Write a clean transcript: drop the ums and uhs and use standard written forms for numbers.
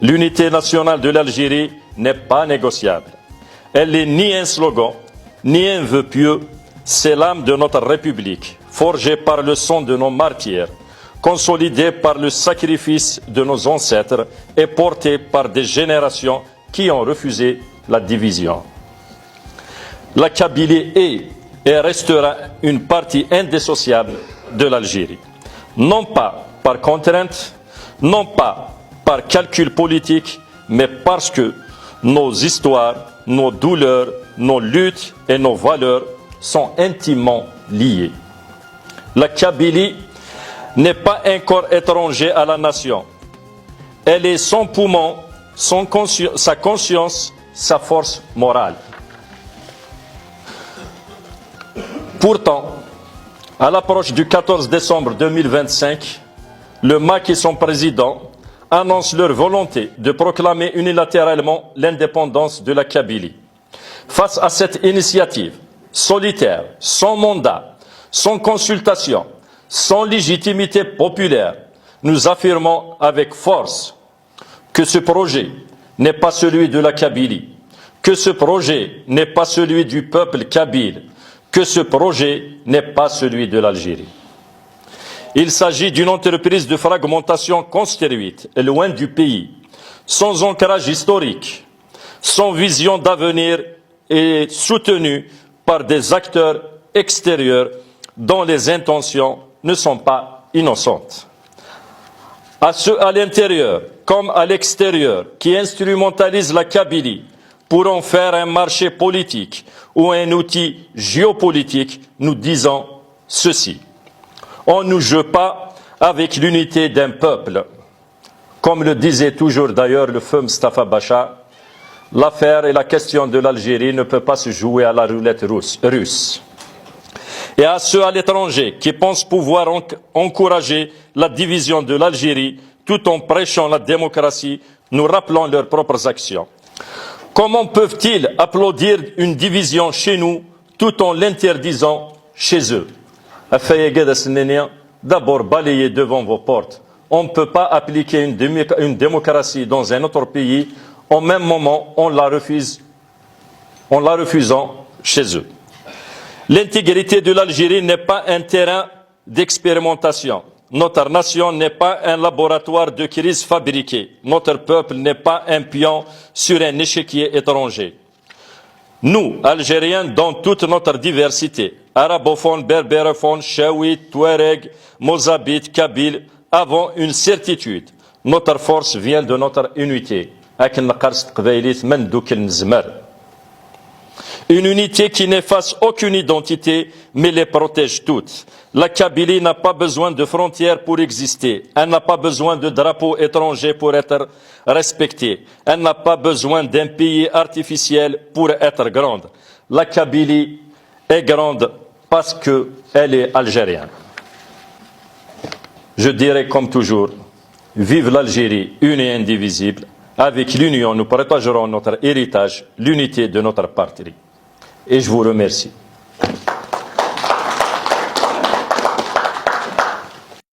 L'unité nationale de l'Algérie n'est pas négociable. Elle n'est ni un slogan, ni un vœu pieux. C'est l'âme de notre République, forgée par le sang de nos martyrs, consolidée par le sacrifice de nos ancêtres et portée par des générations qui ont refusé la division. La Kabylie est et restera une partie indissociable de l'Algérie. Non pas par contrainte, non pas par calcul politique, mais parce que nos histoires, nos douleurs, nos luttes et nos valeurs sont intimement liées. La Kabylie n'est pas un corps étranger à la nation. Elle est son poumon, sa conscience, sa force morale. Pourtant, à l'approche du 14 décembre 2025, le MAC et son président annoncent leur volonté de proclamer unilatéralement l'indépendance de la Kabylie. Face à cette initiative solitaire, sans mandat, sans consultation, sans légitimité populaire, nous affirmons avec force que ce projet n'est pas celui de la Kabylie, que ce projet n'est pas celui du peuple kabyle, que ce projet n'est pas celui de l'Algérie. Il s'agit d'une entreprise de fragmentation construite, loin du pays, sans ancrage historique, sans vision d'avenir et soutenue par des acteurs extérieurs dont les intentions ne sont pas innocentes. À ceux à l'intérieur comme à l'extérieur qui instrumentalisent la Kabylie pour en faire un marché politique ou un outil géopolitique, nous disons ceci. On ne joue pas avec l'unité d'un peuple. Comme le disait toujours d'ailleurs le feu Mustafa Bacha, l'affaire et la question de l'Algérie ne peut pas se jouer à la roulette russe. Et à ceux à l'étranger qui pensent pouvoir encourager la division de l'Algérie tout en prêchant la démocratie, nous rappelons leurs propres actions. Comment peuvent-ils applaudir une division chez nous tout en l'interdisant chez eux? D'abord, balayez devant vos portes. On ne peut pas appliquer une démocratie dans un autre pays au même moment en la refusant chez eux. L'intégrité de l'Algérie n'est pas un terrain d'expérimentation. Notre nation n'est pas un laboratoire de crise fabriquée. Notre peuple n'est pas un pion sur un échiquier étranger. Nous, Algériens, dans toute notre diversité, arabophones, berbérophones, chaouites, touareg, mozabites, kabyles, avons une certitude. Notre force vient de notre unité. Une unité qui n'efface aucune identité, mais les protège toutes. La Kabylie n'a pas besoin de frontières pour exister. Elle n'a pas besoin de drapeaux étrangers pour être respectée. Elle n'a pas besoin d'un pays artificiel pour être grande. La Kabylie est grande parce qu'elle est algérienne. Je dirais comme toujours, vive l'Algérie une et indivisible. Avec l'union, nous partagerons notre héritage, l'unité de notre patrie. Et je vous remercie.